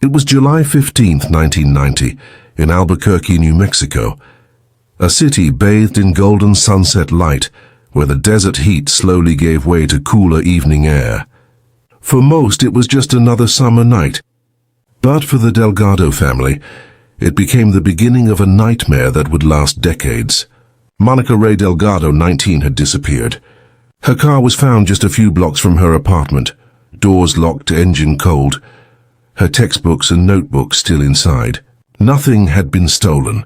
It was July 15th, 1990, in Albuquerque, New Mexico, a city bathed in golden sunset light where the desert heat slowly gave way to cooler evening air. For most, it was just another summer night. But for the Delgado family, it became the beginning of a nightmare that would last decades. Monica Ray Delgado, 19, had disappeared. Her car was found just a few blocks from her apartment, doors locked, engine cold, her textbooks and notebooks still inside. Nothing had been stolen.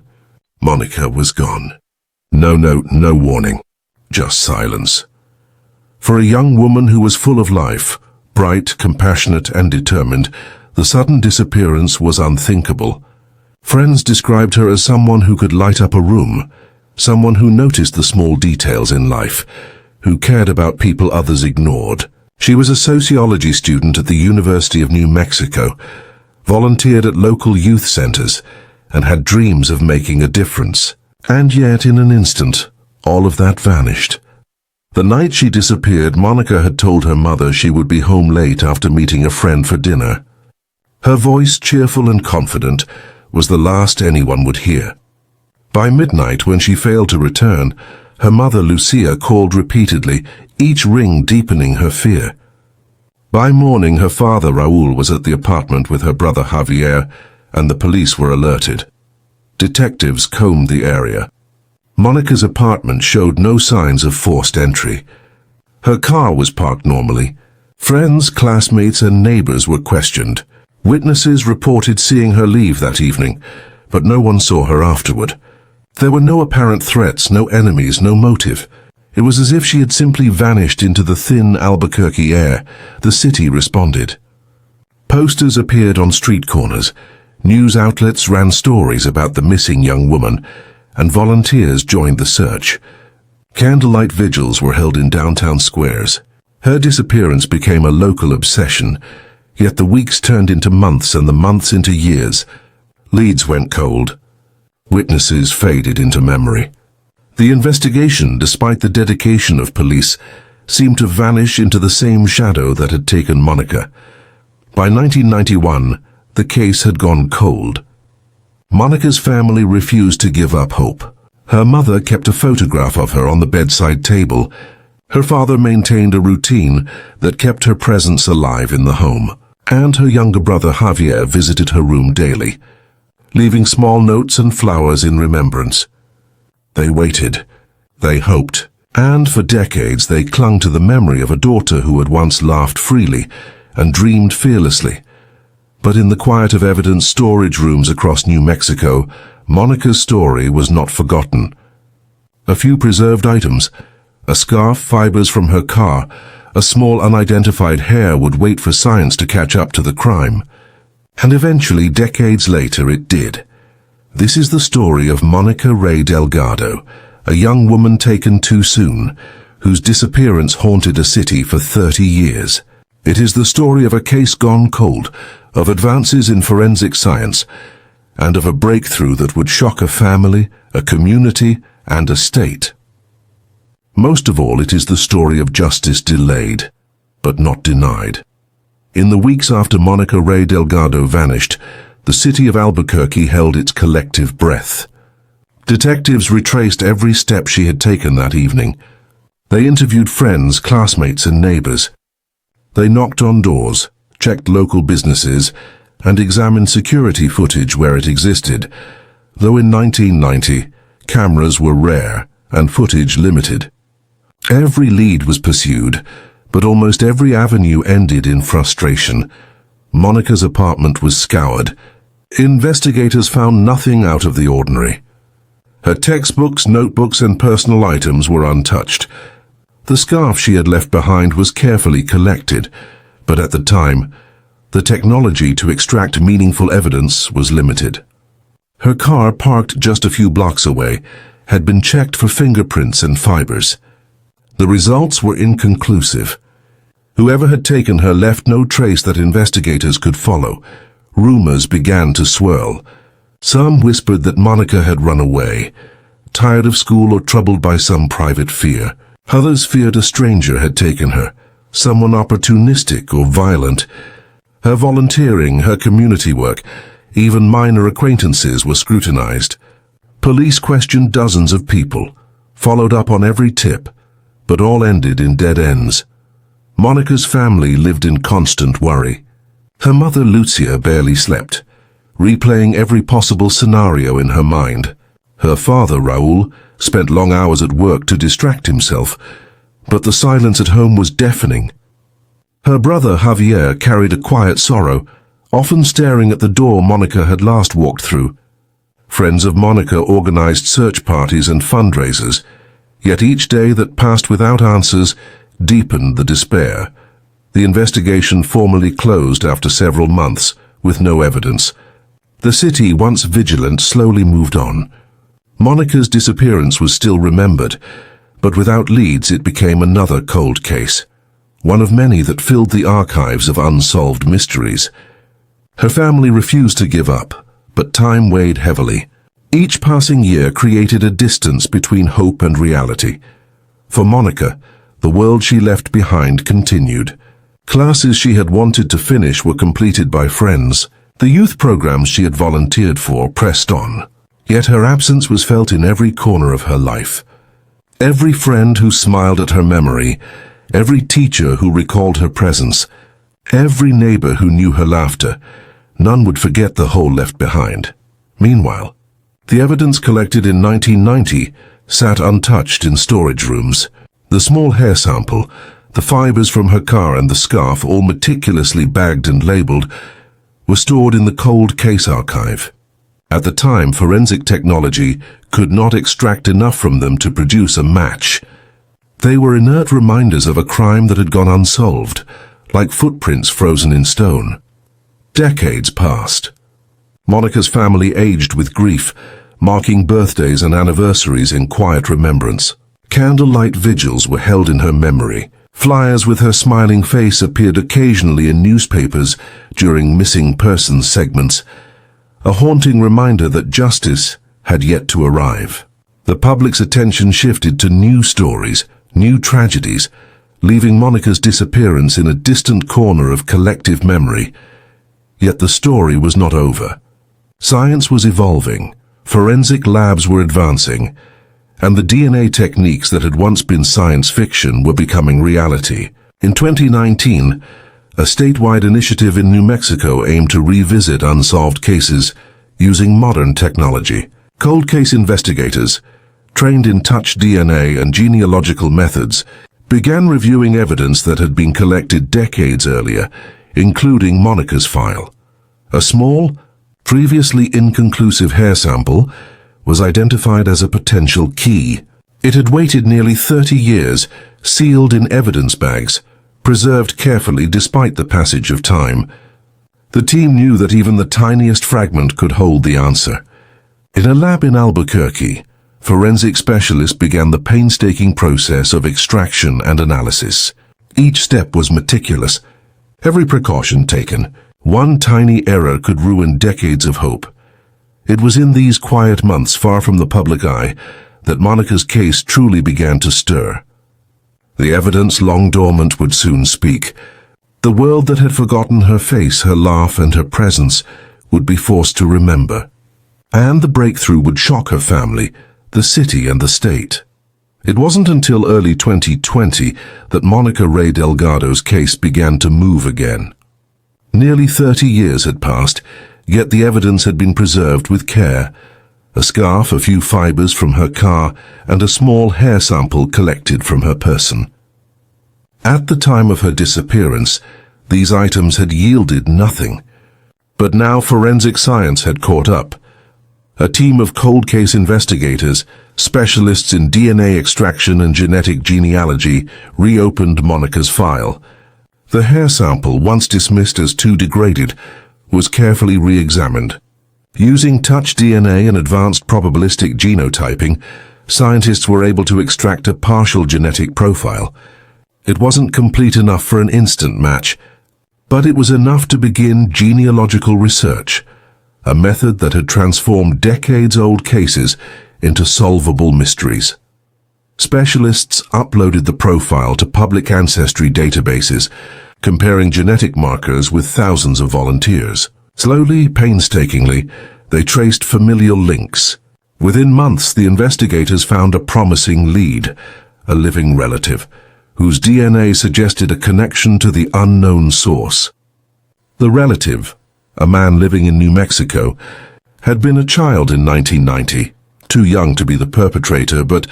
Monica was gone. No note, no warning, just silence. For a young woman who was full of life, bright, compassionate, and determined, the sudden disappearance was unthinkable. Friends described her as someone who could light up a room, someone who noticed the small details in life, who cared about people others ignored. She was a sociology student at the University of New Mexico, volunteered at local youth centers, and had dreams of making a difference. And yet, in an instant, all of that vanished. The night she disappeared, Monica had told her mother she would be home late after meeting a friend for dinner. Her voice, cheerful and confident, was the last anyone would hear. By midnight, when she failed to return, her mother, Lucia, called repeatedly, each ring deepening her fear. By morning, her father, Raul, was at the apartment with her brother, Javier, and the police were alerted. Detectives combed the area. Monica's apartment showed no signs of forced entry. Her car was parked normally. Friends, classmates, and neighbors were questioned. Witnesses reported seeing her leave that evening, but no one saw her afterward. There were no apparent threats, no enemies, no motive. It was as if she had simply vanished into the thin Albuquerque air. The city responded. Posters appeared on street corners. News outlets ran stories about the missing young woman, and volunteers joined the search. Candlelight vigils were held in downtown squares. Her disappearance became a local obsession, yet the weeks turned into months and the months into years. Leads went cold. Witnesses faded into memory. The investigation, despite the dedication of police, seemed to vanish into the same shadow that had taken Monica. By 1991, the case had gone cold. Monica's family refused to give up hope. Her mother kept a photograph of her on the bedside table. Her father maintained a routine that kept her presence alive in the home. And her younger brother Javier visited her room daily, leaving small notes and flowers in remembrance. They waited, they hoped, and for decades they clung to the memory of a daughter who had once laughed freely and dreamed fearlessly. But in the quiet of evidence storage rooms across New Mexico, Monica's story was not forgotten. A few preserved items, a scarf, fibers from her car, a small unidentified hair would wait for science to catch up to the crime. And eventually, decades later, it did. This is the story of Monica Ray Delgado, a young woman taken too soon, whose disappearance haunted a city for 30 years. It is the story of a case gone cold, of advances in forensic science, and of a breakthrough that would shock a family, a community, and a state. Most of all, it is the story of justice delayed, but not denied. In the weeks after Monica Ray Delgado vanished, the city of Albuquerque held its collective breath. Detectives retraced every step she had taken that evening. They interviewed friends, classmates, and neighbors. They knocked on doors, checked local businesses, and examined security footage where it existed, though in 1990, cameras were rare and footage limited. Every lead was pursued, but almost every avenue ended in frustration. Monica's apartment was scoured. Investigators found nothing out of the ordinary. Her textbooks, notebooks, and personal items were untouched. The scarf she had left behind was carefully collected, but at the time, the technology to extract meaningful evidence was limited. Her car, parked just a few blocks away, had been checked for fingerprints and fibers. The results were inconclusive. Whoever had taken her left no trace that investigators could follow. Rumors began to swirl. Some whispered that Monica had run away, tired of school or troubled by some private fear. Others feared a stranger had taken her, someone opportunistic or violent. Her volunteering, her community work, even minor acquaintances were scrutinized. Police questioned dozens of people, followed up on every tip, but all ended in dead ends. Monica's family lived in constant worry. Her mother, Lucia, barely slept, replaying every possible scenario in her mind. Her father, Raul, spent long hours at work to distract himself, but the silence at home was deafening. Her brother, Javier, carried a quiet sorrow, often staring at the door Monica had last walked through. Friends of Monica organized search parties and fundraisers, yet each day that passed without answers deepened the despair. The investigation formally closed after several months, with no evidence. The city, once vigilant, slowly moved on. Monica's disappearance was still remembered, but without leads it became another cold case, one of many that filled the archives of unsolved mysteries. Her family refused to give up, but time weighed heavily. Each passing year created a distance between hope and reality. For Monica, the world she left behind continued. Classes she had wanted to finish were completed by friends. The youth programs she had volunteered for pressed on. Yet her absence was felt in every corner of her life. Every friend who smiled at her memory, every teacher who recalled her presence, every neighbor who knew her laughter, none would forget the hole left behind. Meanwhile, the evidence collected in 1990 sat untouched in storage rooms. The small hair sample, the fibers from her car and the scarf, all meticulously bagged and labeled, were stored in the cold case archive. At the time, forensic technology could not extract enough from them to produce a match. They were inert reminders of a crime that had gone unsolved, like footprints frozen in stone. Decades passed. Monica's family aged with grief, marking birthdays and anniversaries in quiet remembrance. Candlelight vigils were held in her memory. Flyers with her smiling face appeared occasionally in newspapers during missing persons segments, a haunting reminder that justice had yet to arrive. The public's attention shifted to new stories, new tragedies, leaving Monica's disappearance in a distant corner of collective memory. Yet the story was not over. Science was evolving, forensic labs were advancing, and the DNA techniques that had once been science fiction were becoming reality. In 2019, a statewide initiative in New Mexico aimed to revisit unsolved cases using modern technology. Cold case investigators, trained in touch DNA and genealogical methods, began reviewing evidence that had been collected decades earlier, including Monica's file. A small, previously inconclusive hair sample was identified as a potential key. It had waited nearly 30 years, sealed in evidence bags, preserved carefully despite the passage of time. The team knew that even the tiniest fragment could hold the answer. In a lab in Albuquerque, forensic specialists began the painstaking process of extraction and analysis. Each step was meticulous, every precaution taken. One tiny error could ruin decades of hope. It was in these quiet months far from the public eye that Monica's case truly began to stir. The evidence long dormant would soon speak. The world that had forgotten her face, her laugh, and her presence would be forced to remember. And the breakthrough would shock her family, the city, and the state. It wasn't until early 2020 that Monica Ray Delgado's case began to move again. Nearly 30 years had passed, yet the evidence had been preserved with care. A scarf, a few fibers from her car, and a small hair sample collected from her person. At the time of her disappearance, these items had yielded nothing. But now forensic science had caught up. A team of cold case investigators, specialists in DNA extraction and genetic genealogy, reopened Monica's file. The hair sample, once dismissed as too degraded, was carefully re-examined. Using touch DNA and advanced probabilistic genotyping, scientists were able to extract a partial genetic profile. It wasn't complete enough for an instant match, but it was enough to begin genealogical research, a method that had transformed decades-old cases into solvable mysteries. Specialists uploaded the profile to public ancestry databases, comparing genetic markers with thousands of volunteers. Slowly, painstakingly, they traced familial links. Within months, the investigators found a promising lead, a living relative, whose DNA suggested a connection to the unknown source. The relative, a man living in New Mexico, had been a child in 1990, too young to be the perpetrator, but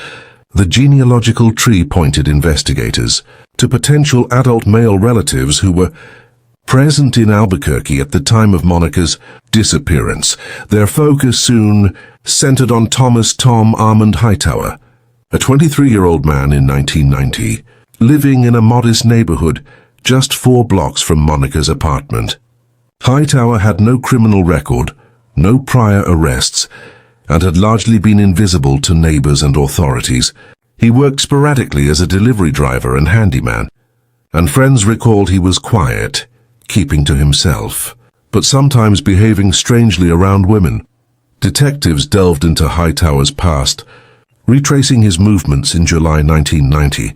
the genealogical tree pointed investigators to potential adult male relatives who were present in Albuquerque at the time of Monica's disappearance. Their focus soon centered on Thomas "Tom" Armand Hightower, a 23-year-old man in 1990, living in a modest neighborhood just 4 blocks from Monica's apartment. Hightower had no criminal record, no prior arrests, and had largely been invisible to neighbors and authorities. He worked sporadically as a delivery driver and handyman, and friends recalled he was quiet, keeping to himself, but sometimes behaving strangely around women. Detectives delved into Hightower's past, retracing his movements in July 1990.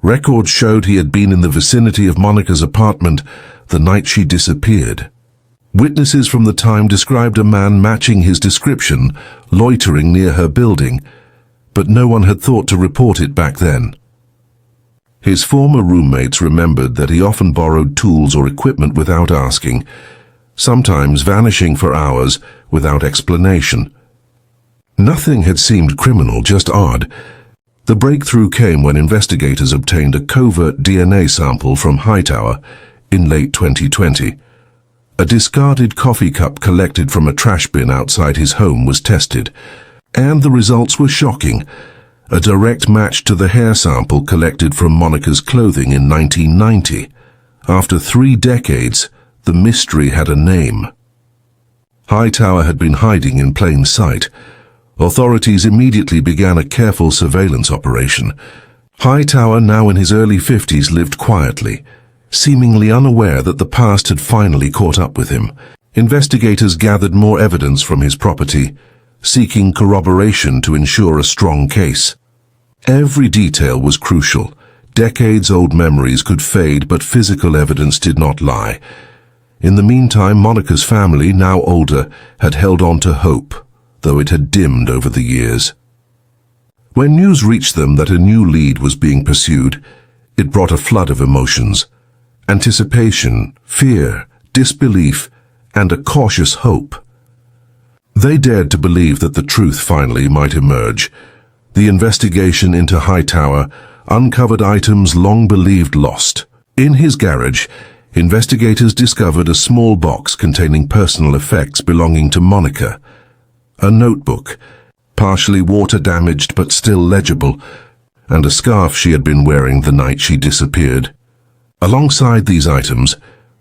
Records showed he had been in the vicinity of Monica's apartment the night she disappeared. Witnesses from the time described a man matching his description, loitering near her building, but no one had thought to report it back then. His former roommates remembered that he often borrowed tools or equipment without asking, sometimes vanishing for hours without explanation. Nothing had seemed criminal, just odd. The breakthrough came when investigators obtained a covert DNA sample from Hightower in late 2020. A discarded coffee cup collected from a trash bin outside his home was tested, and the results were shocking. A direct match to the hair sample collected from Monica's clothing in 1990. After 3 decades, the mystery had a name. Hightower had been hiding in plain sight. Authorities immediately began a careful surveillance operation. Hightower, now in his early 50s, lived quietly, seemingly unaware that the past had finally caught up with him. Investigators gathered more evidence from his property, seeking corroboration to ensure a strong case. Every detail was crucial. Decades-old memories could fade, but physical evidence did not lie. In the meantime, Monica's family, now older, had held on to hope, though it had dimmed over the years. When news reached them that a new lead was being pursued, it brought a flood of emotions. Anticipation, fear, disbelief, and a cautious hope. They dared to believe that the truth finally might emerge. The investigation into Hightower uncovered items long believed lost. In his garage, investigators discovered a small box containing personal effects belonging to Monica. A notebook, partially water-damaged but still legible, and a scarf she had been wearing the night she disappeared. Alongside these items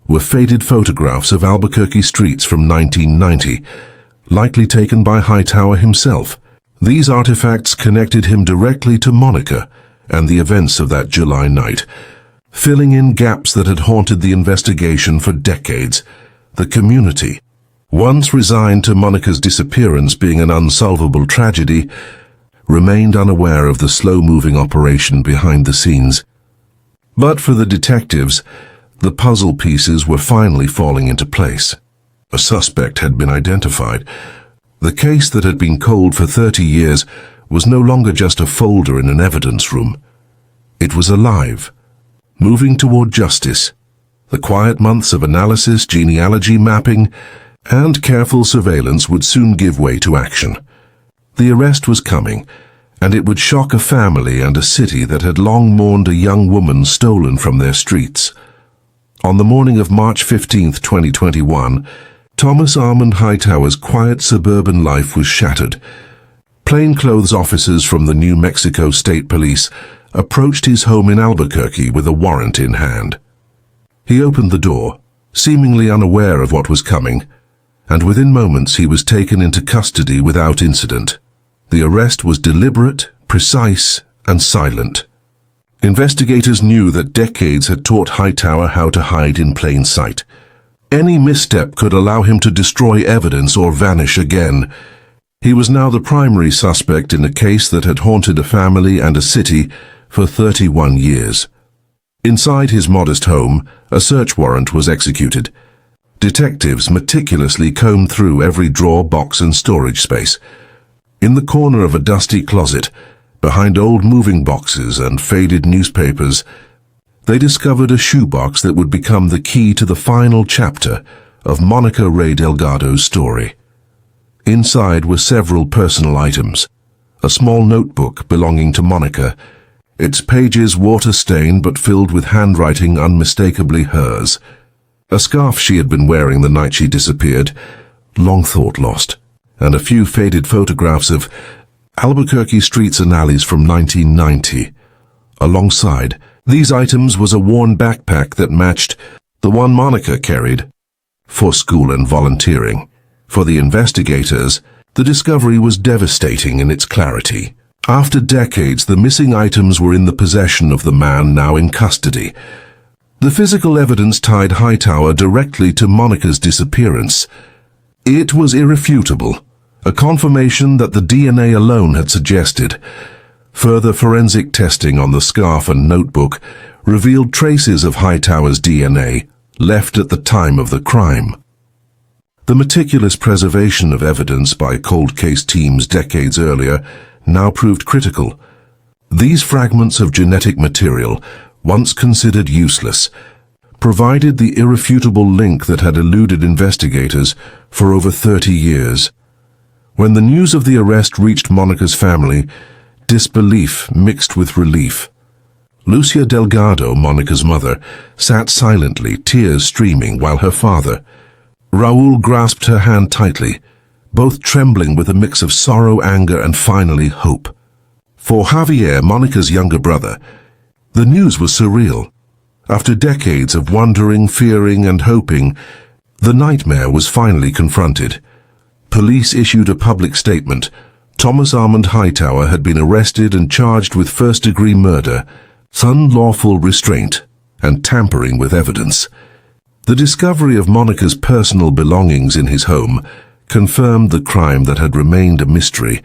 were faded photographs of Albuquerque streets from 1990, likely taken by Hightower himself. These artifacts connected him directly to Monica and the events of that July night, filling in gaps that had haunted the investigation for decades. The community, once resigned to Monica's disappearance being an unsolvable tragedy, remained unaware of the slow-moving operation behind the scenes. But for the detectives, the puzzle pieces were finally falling into place. A suspect had been identified. The case that had been cold for 30 years was no longer just a folder in an evidence room. It was alive, moving toward justice. The quiet months of analysis, genealogy mapping, and careful surveillance would soon give way to action. The arrest was coming, and it would shock a family and a city that had long mourned a young woman stolen from their streets. On the morning of March 15, 2021, Thomas Armand Hightower's quiet suburban life was shattered. Plainclothes officers from the New Mexico State Police approached his home in Albuquerque with a warrant in hand. He opened the door, seemingly unaware of what was coming, and within moments he was taken into custody without incident. The arrest was deliberate, precise, and silent. Investigators knew that decades had taught Hightower how to hide in plain sight. Any misstep could allow him to destroy evidence or vanish again. He was now the primary suspect in a case that had haunted a family and a city for 31 years. Inside his modest home, a search warrant was executed. Detectives meticulously combed through every drawer, box, and storage space. In the corner of a dusty closet, behind old moving boxes and faded newspapers, they discovered a shoebox that would become the key to the final chapter of Monica Ray Delgado's story. Inside were several personal items. A small notebook belonging to Monica, its pages water-stained but filled with handwriting unmistakably hers. A scarf she had been wearing the night she disappeared, long thought lost, and a few faded photographs of Albuquerque streets and alleys from 1990. Alongside these items was a worn backpack that matched the one Monica carried for school and volunteering. For the investigators, the discovery was devastating in its clarity. After decades, the missing items were in the possession of the man now in custody. The physical evidence tied Hightower directly to Monica's disappearance. It was irrefutable, a confirmation that the DNA alone had suggested. Further forensic testing on the scarf and notebook revealed traces of Hightower's DNA left at the time of the crime. The meticulous preservation of evidence by cold case teams decades earlier now proved critical. These fragments of genetic material, once considered useless, provided the irrefutable link that had eluded investigators for over 30 years. When the news of the arrest reached Monica's family, disbelief mixed with relief. Lucia Delgado, Monica's mother, sat silently, tears streaming, while her father, Raul, grasped her hand tightly, both trembling with a mix of sorrow, anger, and finally hope. For Javier, Monica's younger brother, the news was surreal. After decades of wondering, fearing, and hoping, the nightmare was finally confronted. Police issued a public statement. Thomas Armand Hightower had been arrested and charged with first-degree murder, unlawful restraint, and tampering with evidence. The discovery of Monica's personal belongings in his home confirmed the crime that had remained a mystery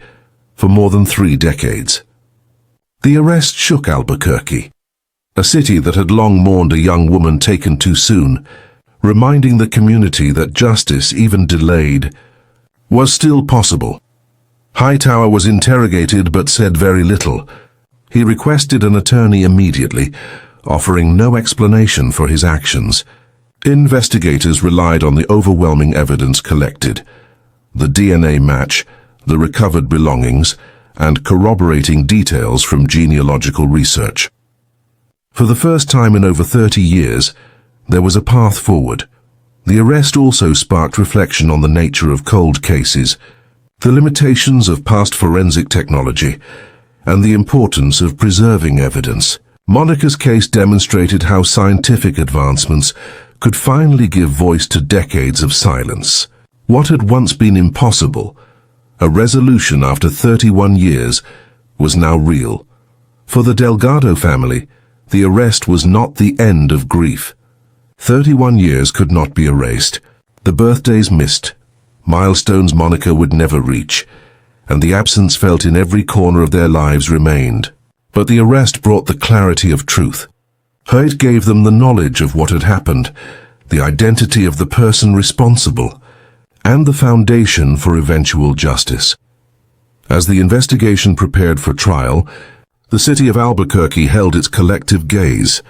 for more than 3 decades. The arrest shook Albuquerque, a city that had long mourned a young woman taken too soon, reminding the community that justice, even delayed, was still possible. Hightower was interrogated but said very little. He requested an attorney immediately, offering no explanation for his actions. Investigators relied on the overwhelming evidence collected, the DNA match, the recovered belongings, and corroborating details from genealogical research. For the first time in over 30 years, there was a path forward. The arrest also sparked reflection on the nature of cold cases, the limitations of past forensic technology, and the importance of preserving evidence. Monica's case demonstrated how scientific advancements could finally give voice to decades of silence. What had once been impossible, a resolution after 31 years, was now real. For the Delgado family, the arrest was not the end of grief. 31 years could not be erased, the birthdays missed, milestones Monica would never reach, and the absence felt in every corner of their lives remained. But the arrest brought the clarity of truth. It gave them the knowledge of what had happened, the identity of the person responsible, and the foundation for eventual justice. As the investigation prepared for trial, the city of Albuquerque held its collective gaze.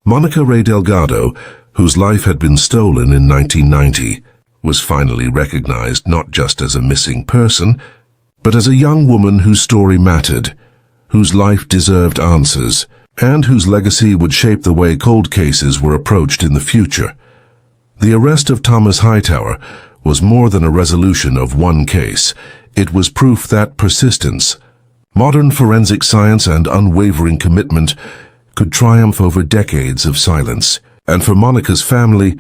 Monica Ray Delgado, whose life had been stolen in 1990, was finally recognized not just as a missing person, but as a young woman whose story mattered, whose life deserved answers, and whose legacy would shape the way cold cases were approached in the future. The arrest of Thomas Hightower was more than a resolution of one case. It was proof that persistence, modern forensic science, and unwavering commitment could triumph over decades of silence. And for Monica's family,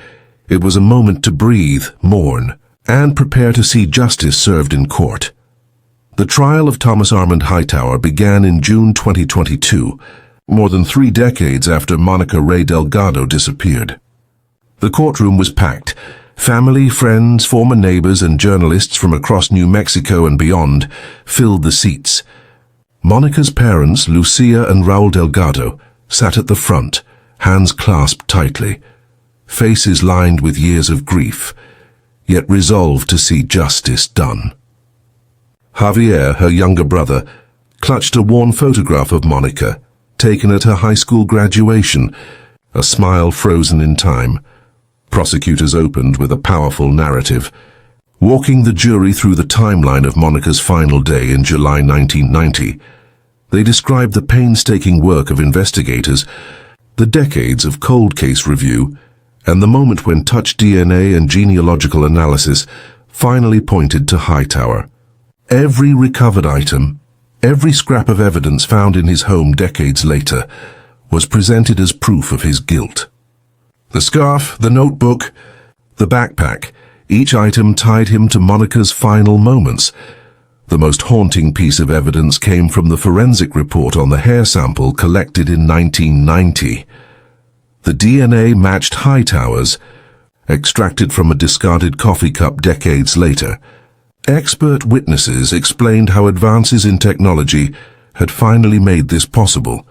it was a moment to breathe, mourn, and prepare to see justice served in court. The trial of Thomas Armand Hightower began in June 2022, more than 3 decades after Monica Ray Delgado disappeared. The courtroom was packed. Family, friends, former neighbors, and journalists from across New Mexico and beyond filled the seats. Monica's parents, Lucia and Raul Delgado, sat at the front, hands clasped tightly, faces lined with years of grief, yet resolved to see justice done. Javier, her younger brother, clutched a worn photograph of Monica, taken at her high school graduation, a smile frozen in time. Prosecutors opened with a powerful narrative, walking the jury through the timeline of Monica's final day in July 1990. They described the painstaking work of investigators, the decades of cold case review, and the moment when touch DNA and genealogical analysis finally pointed to Hightower. Every recovered item, every scrap of evidence found in his home decades later, was presented as proof of his guilt. The scarf, the notebook, the backpack, each item tied him to Monica's final moments. The most haunting piece of evidence came from the forensic report on the hair sample collected in 1990. The DNA matched Hightower's, extracted from a discarded coffee cup decades later. Expert witnesses explained how advances in technology had finally made this possible,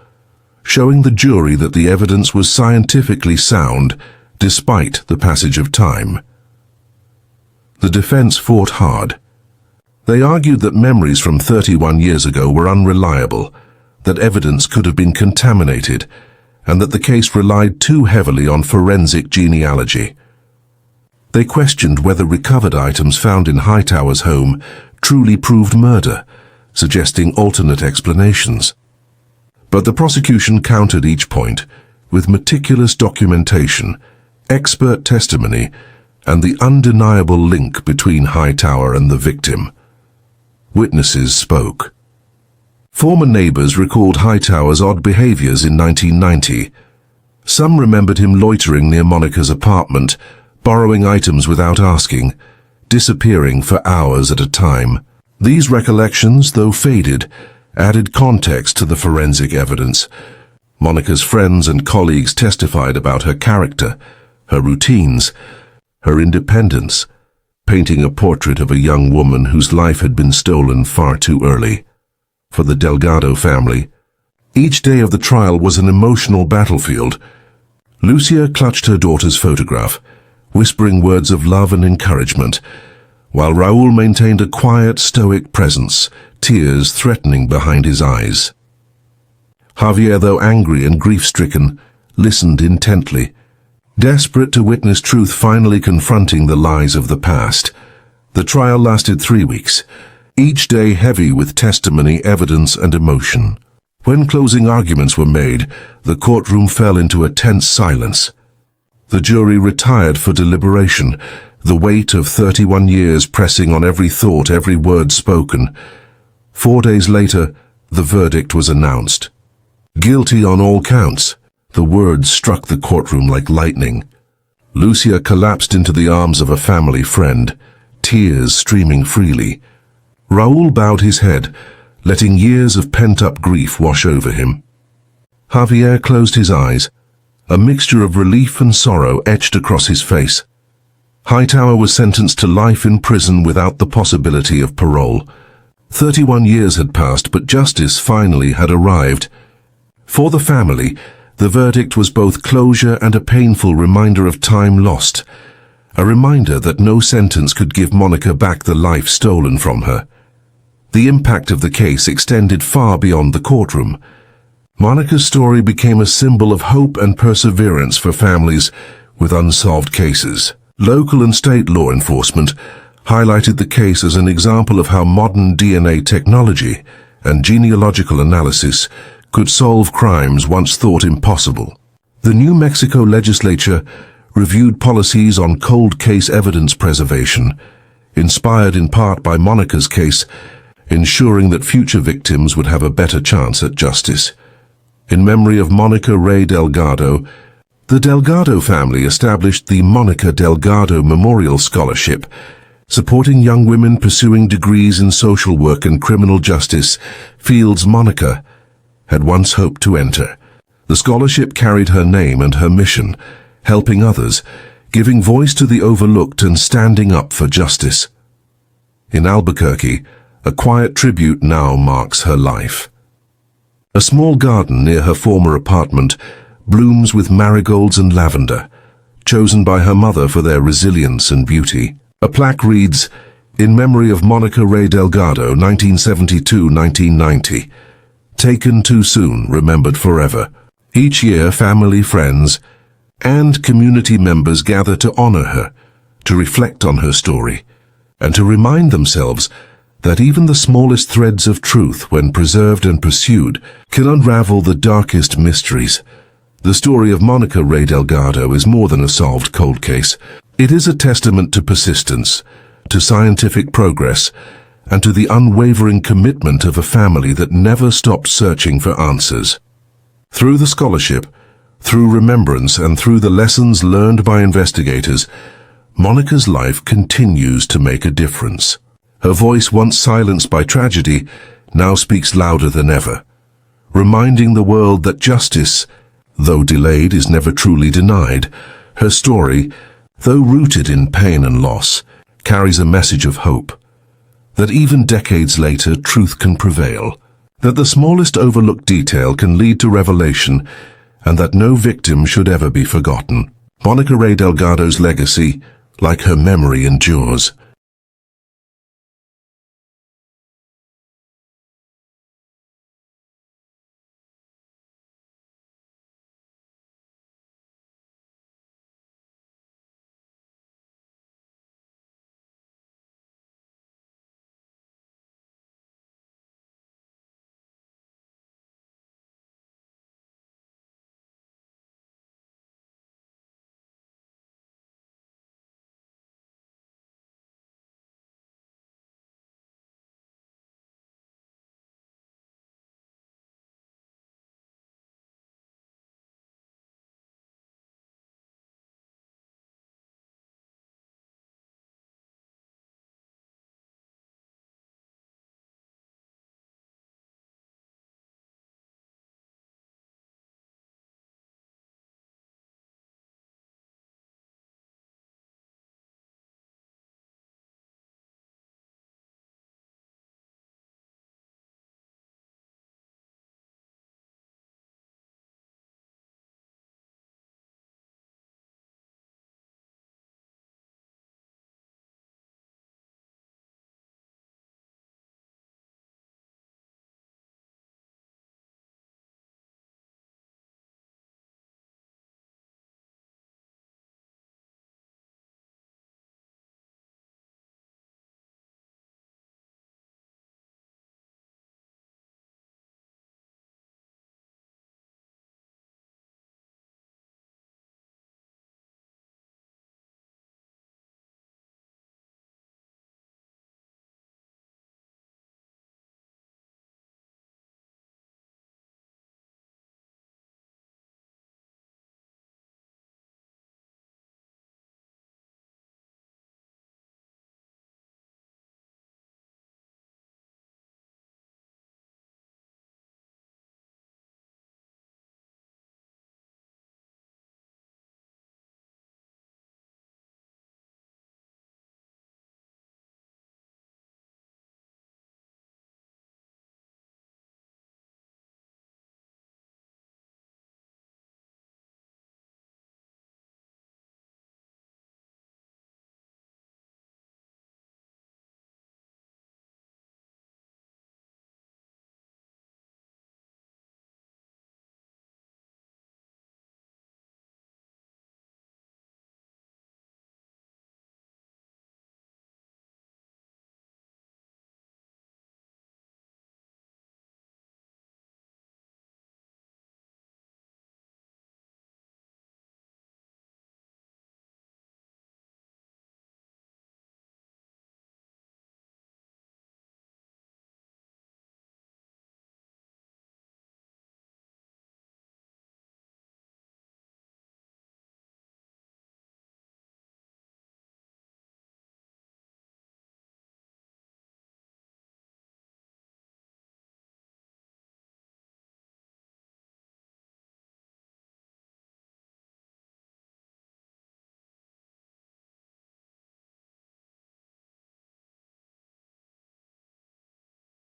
showing the jury that the evidence was scientifically sound despite the passage of time. The defense fought hard. They argued that memories from 31 years ago were unreliable, that evidence could have been contaminated, and that the case relied too heavily on forensic genealogy. They questioned whether recovered items found in Hightower's home truly proved murder, suggesting alternate explanations. But the prosecution countered each point with meticulous documentation, expert testimony, and the undeniable link between Hightower and the victim. Witnesses spoke. Former neighbors recalled Hightower's odd behaviors in 1990. Some remembered him loitering near Monica's apartment, borrowing items without asking, disappearing for hours at a time. These recollections, though faded, added context to the forensic evidence. Monica's friends and colleagues testified about her character, her routines, her independence, painting a portrait of a young woman whose life had been stolen far too early. For the Delgado family, each day of the trial was an emotional battlefield. Lucia clutched her daughter's photograph, whispering words of love and encouragement, while Raúl maintained a quiet, stoic presence, tears threatening behind his eyes. Javier, though angry and grief-stricken, listened intently, desperate to witness truth finally confronting the lies of the past. The trial lasted 3 weeks, each day heavy with testimony, evidence, and emotion. When closing arguments were made, the courtroom fell into a tense silence. The jury retired for deliberation, the weight of 31 years pressing on every thought, every word spoken. 4 days later, the verdict was announced. Guilty on all counts. The words struck the courtroom like lightning. Lucia collapsed into the arms of a family friend, tears streaming freely. Raúl bowed his head, letting years of pent-up grief wash over him. Javier closed his eyes. A mixture of relief and sorrow etched across his face. Hightower was sentenced to life in prison without the possibility of parole. 31 years had passed, but justice finally had arrived. For the family, the verdict was both closure and a painful reminder of time lost, a reminder that no sentence could give Monica back the life stolen from her. The impact of the case extended far beyond the courtroom. Monica's story became a symbol of hope and perseverance for families with unsolved cases. Local and state law enforcement highlighted the case as an example of how modern DNA technology and genealogical analysis could solve crimes once thought impossible. The New Mexico legislature reviewed policies on cold case evidence preservation, inspired in part by Monica's case, ensuring that future victims would have a better chance at justice. In memory of Monica Ray Delgado, the Delgado family established the Monica Delgado Memorial Scholarship, supporting young women pursuing degrees in social work and criminal justice, fields Monica had once hoped to enter. The scholarship carried her name and her mission, helping others, giving voice to the overlooked and standing up for justice. In Albuquerque, a quiet tribute now marks her life. A small garden near her former apartment blooms with marigolds and lavender, chosen by her mother for their resilience and beauty. A plaque reads, "In memory of Monica Ray Delgado, 1972-1990. Taken too soon, remembered forever." Each year, family, friends, and community members gather to honor her, to reflect on her story, and to remind themselves that even the smallest threads of truth, when preserved and pursued, can unravel the darkest mysteries. The story of Monica Ray Delgado is more than a solved cold case. It is a testament to persistence, to scientific progress, and to the unwavering commitment of a family that never stopped searching for answers. Through the scholarship, through remembrance, and through the lessons learned by investigators, Monica's life continues to make a difference. Her voice, once silenced by tragedy, now speaks louder than ever, reminding the world that justice, though delayed, is never truly denied. Her story, though rooted in pain and loss, carries a message of hope, that even decades later truth can prevail, that the smallest overlooked detail can lead to revelation, and that no victim should ever be forgotten. Monica Ray Delgado's legacy, like her memory, endures.